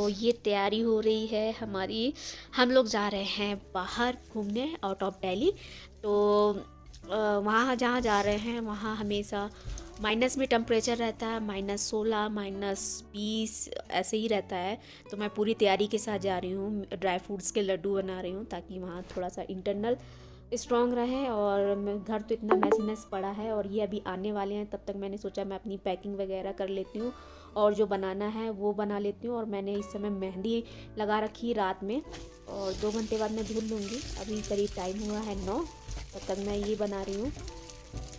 तो ये तैयारी हो रही है हमारी। हम लोग जा रहे हैं बाहर घूमने आउट ऑफ दिल्ली। तो वहाँ जहाँ जा रहे हैं वहाँ हमेशा माइनस में टेम्परेचर रहता है, -16 -20 ऐसे ही रहता है। तो मैं पूरी तैयारी के साथ जा रही हूँ, ड्राई फ्रूट्स के लड्डू बना रही हूँ ताकि वहाँ थोड़ा सा इंटरनल स्ट्रॉन्ग रहे। और घर तो इतना मैसीनेस पड़ा है और ये अभी आने वाले हैं, तब तक मैंने सोचा मैं अपनी पैकिंग वगैरह कर लेती हूँ और जो बनाना है वो बना लेती हूँ। और मैंने इस समय मेहंदी लगा रखी रात में और 2 घंटे बाद मैं धुल लूँगी। अभी करीब टाइम हुआ है 9, तब तक मैं ये बना रही हूँ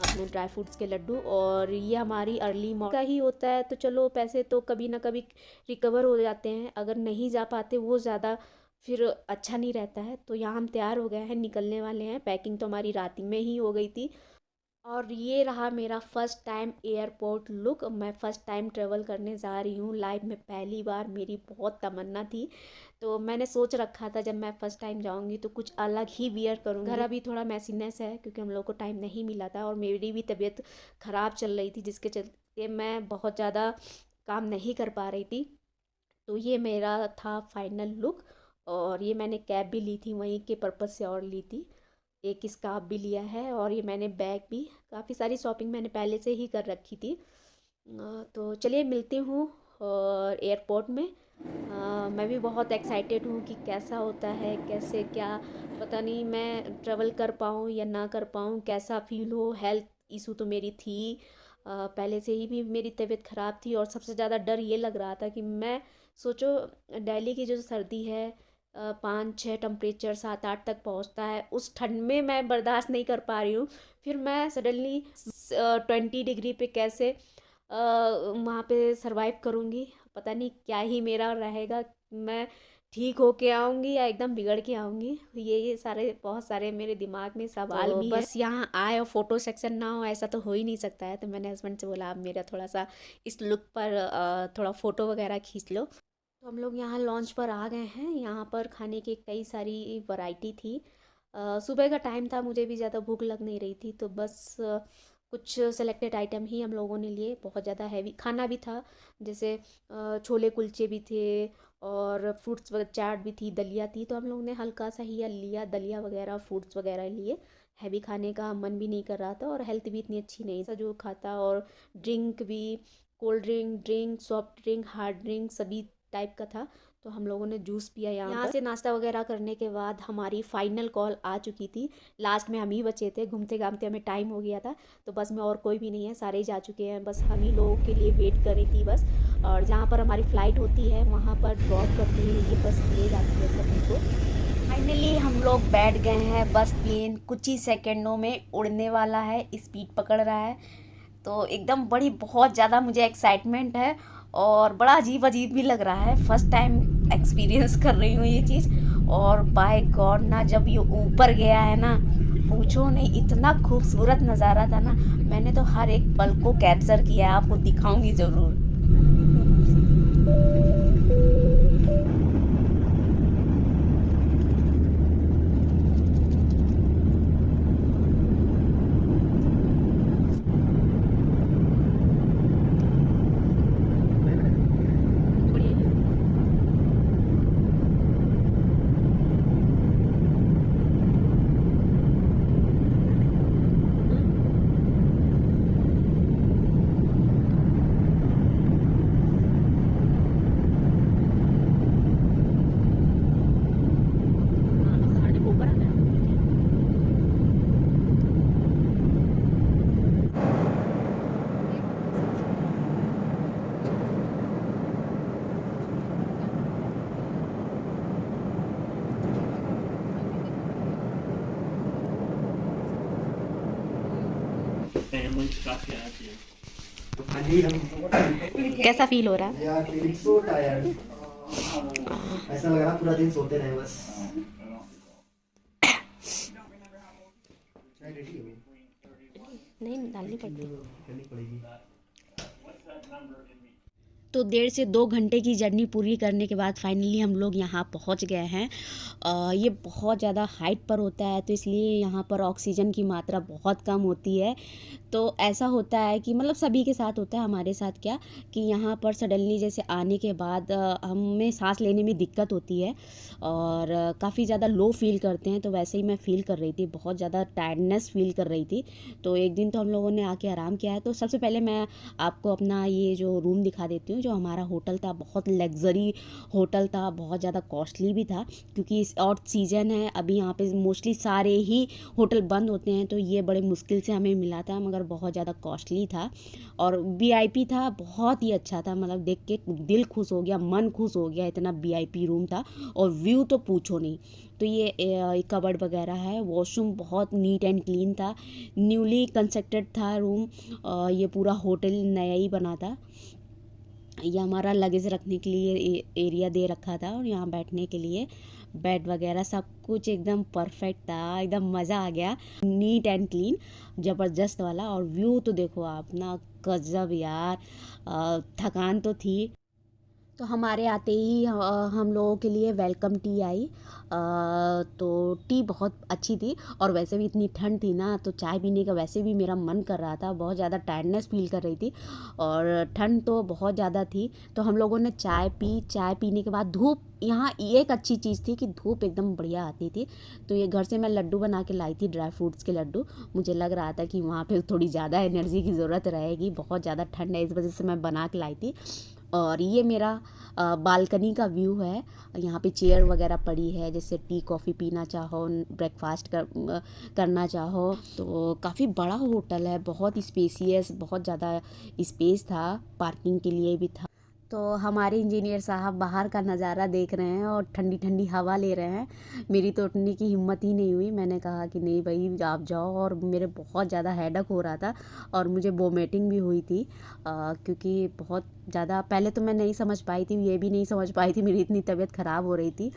अपने ड्राई फ्रूट्स के लड्डू। और ये हमारी अर्ली मॉर्निंग का ही होता है, तो चलो पैसे तो कभी ना कभी रिकवर हो जाते हैं। अगर नहीं जा पाते वो ज़्यादा फिर अच्छा नहीं रहता है। तो यहाँ हम तैयार हो गए हैं, निकलने वाले हैं। पैकिंग तो हमारी रात में ही हो गई थी। और ये रहा मेरा फर्स्ट टाइम एयरपोर्ट लुक। मैं फ़र्स्ट टाइम ट्रेवल करने जा रही हूँ, लाइफ में पहली बार। मेरी बहुत तमन्ना थी, तो मैंने सोच रखा था जब मैं फ़र्स्ट टाइम जाऊँगी तो कुछ अलग ही वियर करूँगी। घर अभी थोड़ा मैसीनेस है क्योंकि हम लोग को टाइम नहीं मिला था और मेरी भी तबीयत ख़राब चल रही थी, जिसके चलते मैं बहुत ज़्यादा काम नहीं कर पा रही थी। तो ये मेरा था फाइनल लुक। और ये मैंने कैब भी ली थी वहीं के पर्पज़ से और ली थी, एक स्कार्फ भी लिया है। और ये मैंने बैग भी, काफ़ी सारी शॉपिंग मैंने पहले से ही कर रखी थी। तो चलिए मिलती हूँ और एयरपोर्ट में। मैं भी बहुत एक्साइटेड हूँ कि कैसा होता है, कैसे क्या, पता नहीं मैं ट्रेवल कर पाऊँ या ना कर पाऊँ, कैसा फील हो। हेल्थ इशू तो मेरी थी, पहले से ही भी मेरी तबीयत ख़राब थी। और सबसे ज़्यादा डर ये लग रहा था कि मैं सोचो दिल्ली की जो सर्दी है, 5-6 टेम्परेचर 7-8 तक पहुंचता है, उस ठंड में मैं बर्दाश्त नहीं कर पा रही हूँ। फिर मैं सडनली 20 डिग्री पे कैसे वहाँ पे सरवाइव करूँगी, पता नहीं क्या ही मेरा रहेगा। मैं ठीक होके आऊँगी या एकदम बिगड़ के आऊँगी, ये सारे बहुत सारे मेरे दिमाग में सवाल तो भी हैं। बस यहाँ आए और फ़ोटो सेक्शन ना हो, ऐसा तो हो ही नहीं सकता है। तो मैंने हस्बैंड से बोला आप मेरा थोड़ा सा इस लुक पर थोड़ा फ़ोटो वगैरह खींच लो। तो हम लोग यहाँ लॉन्च पर आ गए हैं। यहाँ पर खाने की कई सारी वैरायटी थी। सुबह का टाइम था, मुझे भी ज़्यादा भूख लग नहीं रही थी, तो बस कुछ सेलेक्टेड आइटम ही हम लोगों ने लिए। बहुत ज़्यादा हैवी खाना भी था, जैसे छोले कुलचे भी थे और फ्रूट्स चाट भी थी, दलिया थी। तो हम लोगों ने हल्का सा ही लिया, दलिया वगैरह फ्रूट्स वगैरह लिए। हैवी खाने का मन भी नहीं कर रहा था और हेल्थ भी इतनी अच्छी नहीं था जो खाता। और ड्रिंक भी, cold drink, soft drink, hard drink सभी टाइप का था। तो हम लोगों ने जूस पिया। यहाँ से नाश्ता वगैरह करने के बाद हमारी फाइनल कॉल आ चुकी थी। लास्ट में हम ही बचे थे, घूमते घामते हमें टाइम हो गया था। तो बस में और कोई भी नहीं है, सारे ही जा चुके हैं, बस हम ही लोगों के लिए वेट कर रही थी बस। और जहाँ पर हमारी फ़्लाइट होती है वहाँ पर ड्रॉप करते हुए ये बस ले जाती है सभी को। फाइनली हम लोग बैठ गए हैं, बस प्लेन कुछ ही सेकेंडों में उड़ने वाला है, स्पीड पकड़ रहा है। तो एकदम बड़ी बहुत ज़्यादा मुझे एक्साइटमेंट है और बड़ा अजीब अजीब भी लग रहा है। फर्स्ट टाइम एक्सपीरियंस कर रही हूँ ये चीज़। और बाय गॉड ना, जब ये ऊपर गया है ना, पूछो नहीं, इतना खूबसूरत नज़ारा था ना। मैंने तो हर एक पल को कैप्चर किया है, आपको दिखाऊंगी ज़रूर। family stuff yet. तो फाइनली हम कैसा फील हो रहा है? यार फीलिंग सो टायर्ड, ऐसा लग रहा पूरा दिन सोते रहे बस। चाय रेडी है? नहीं डालनी वो पड़ती। करनी पड़ेगी। तो 1.5 से 2 घंटे की जर्नी पूरी करने के बाद फाइनली हम लोग यहाँ पहुँच गए हैं। ये बहुत ज़्यादा हाइट पर होता है, तो इसलिए यहाँ पर ऑक्सीजन की मात्रा बहुत कम होती है। तो ऐसा होता है कि मतलब सभी के साथ होता है, हमारे साथ क्या कि यहाँ पर सडनली जैसे आने के बाद हमें सांस लेने में दिक्कत होती है और काफ़ी ज़्यादा लो फील करते हैं। तो वैसे ही मैं फ़ील कर रही थी, बहुत ज़्यादा टायर्डनेस फील कर रही थी। तो एक दिन तो हम लोगों ने आके आराम किया है। तो सबसे पहले मैं आपको अपना ये जो रूम दिखा देती हूँ। जो हमारा होटल था, बहुत लग्जरी होटल था, बहुत ज़्यादा कॉस्टली भी था, क्योंकि इस और सीज़न है अभी यहाँ पे मोस्टली सारे ही होटल बंद होते हैं। तो ये बड़े मुश्किल से हमें मिला था, मगर बहुत ज़्यादा कॉस्टली था और वीआईपी था, बहुत ही अच्छा था। मतलब देख के दिल खुश हो गया, मन खुश हो गया, इतना वीआईपी रूम था। और व्यू तो पूछो नहीं। तो ये कबर्ड वगैरह है, वॉशरूम बहुत नीट एंड क्लीन था, न्यूली कंस्ट्रक्टेड था रूम। ये पूरा होटल नया ही बना था। ये हमारा लगेज रखने के लिए एरिया दे रखा था और यहाँ बैठने के लिए बेड वगैरह सब कुछ एकदम परफेक्ट था, एकदम मज़ा आ गया, नीट एंड क्लीन, ज़बरदस्त वाला। और व्यू तो देखो आप ना, गजब यार। थकान तो थी। तो हमारे आते ही हम लोगों के लिए वेलकम टी आई। तो टी बहुत अच्छी थी और वैसे भी इतनी ठंड थी ना, तो चाय पीने का वैसे भी मेरा मन कर रहा था। बहुत ज़्यादा टायर्डनेस फील कर रही थी और ठंड तो बहुत ज़्यादा थी। तो हम लोगों ने चाय पी। चाय पीने के बाद धूप, यहाँ एक अच्छी चीज़ थी कि धूप एकदम बढ़िया आती थी। तो ये घर से मैं लड्डू बना के लाई थी, ड्राई फ्रूट्स के लड्डू। मुझे लग रहा था कि वहाँ पे थोड़ी ज़्यादा एनर्जी की ज़रूरत रहेगी, बहुत ज़्यादा ठंड है, इस वजह से मैं बना के लाई थी। और ये मेरा बालकनी का व्यू है। यहाँ पे चेयर वगैरह पड़ी है, जैसे टी कॉफ़ी पीना चाहो, ब्रेकफास्ट करना चाहो। तो काफ़ी बड़ा होटल है, बहुत स्पेसियस, बहुत ज़्यादा स्पेस था, पार्किंग के लिए भी था। तो हमारे इंजीनियर साहब बाहर का नज़ारा देख रहे हैं और ठंडी ठंडी हवा ले रहे हैं। मेरी तो उठने की हिम्मत ही नहीं हुई। मैंने कहा कि नहीं भाई आप जाओ, और मेरे बहुत ज़्यादा हेडेक हो रहा था और मुझे वोमिटिंग भी हुई थी, क्योंकि बहुत ज़्यादा पहले तो मैं नहीं समझ पाई थी, ये भी नहीं समझ पाई थी, मेरी इतनी तबीयत ख़राब हो रही थी।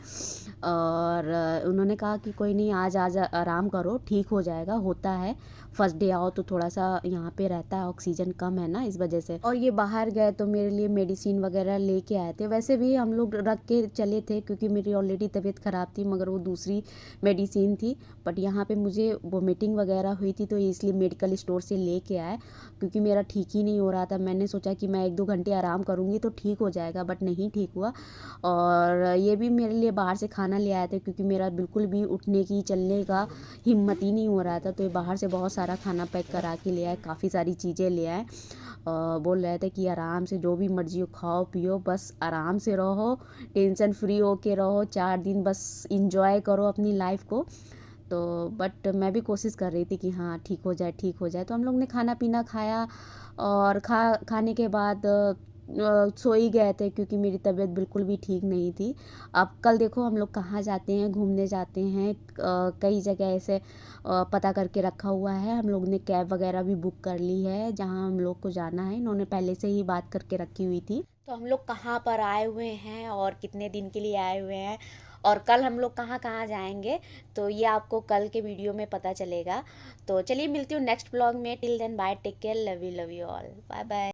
और उन्होंने कहा कि कोई नहीं, आज आराम करो, ठीक हो जाएगा, होता है, फर्स्ट डे आओ तो थोड़ा सा यहाँ पे रहता है, ऑक्सीजन कम है ना, इस वजह से। और ये बाहर गए तो मेरे लिए मेडिसिन वगैरह लेके आए थे। वैसे भी हम लोग रख के चले थे क्योंकि मेरी ऑलरेडी तबीयत ख़राब थी, मगर वो दूसरी मेडिसिन थी। बट यहाँ पे मुझे वोमिटिंग वगैरह हुई थी, तो इसलिए मेडिकल स्टोर से लेके आए, क्योंकि मेरा ठीक ही नहीं हो रहा था। मैंने सोचा कि मैं 1-2 घंटे आराम करूँगी तो ठीक हो जाएगा, बट नहीं ठीक हुआ। और ये भी मेरे लिए बाहर से खाना ले आए थे, क्योंकि मेरा बिल्कुल भी उठने की, चलने का हिम्मत ही नहीं हो रहा था। तो ये बाहर से बहुत सारा खाना पैक करा के ले आए, काफ़ी सारी चीज़ें ले आए। बोल रहे थे कि आराम से जो भी मर्जी हो खाओ पियो, बस आराम से रहो, टेंशन फ्री हो के रहो, 4 दिन बस इंजॉय करो अपनी लाइफ को। तो बट मैं भी कोशिश कर रही थी कि हाँ ठीक हो जाए, ठीक हो जाए। तो हम लोग ने खाना पीना खाया और खाने के बाद सो ही गए थे, क्योंकि मेरी तबीयत बिल्कुल भी ठीक नहीं थी। अब कल देखो हम लोग कहाँ जाते हैं, घूमने जाते हैं। कई जगह ऐसे पता करके रखा हुआ है। हम लोग ने कैब वगैरह भी बुक कर ली है, जहाँ हम लोग को जाना है, इन्होंने पहले से ही बात करके रखी हुई थी। तो हम लोग कहाँ पर आए हुए हैं और कितने दिन के लिए आए हुए हैं और कल हम लोग कहाँ कहाँ जाएंगे, तो ये आपको कल के वीडियो में पता चलेगा। तो चलिए मिलती हूँ नेक्स्ट ब्लॉग में। Till then bye, take care, love you all, bye bye.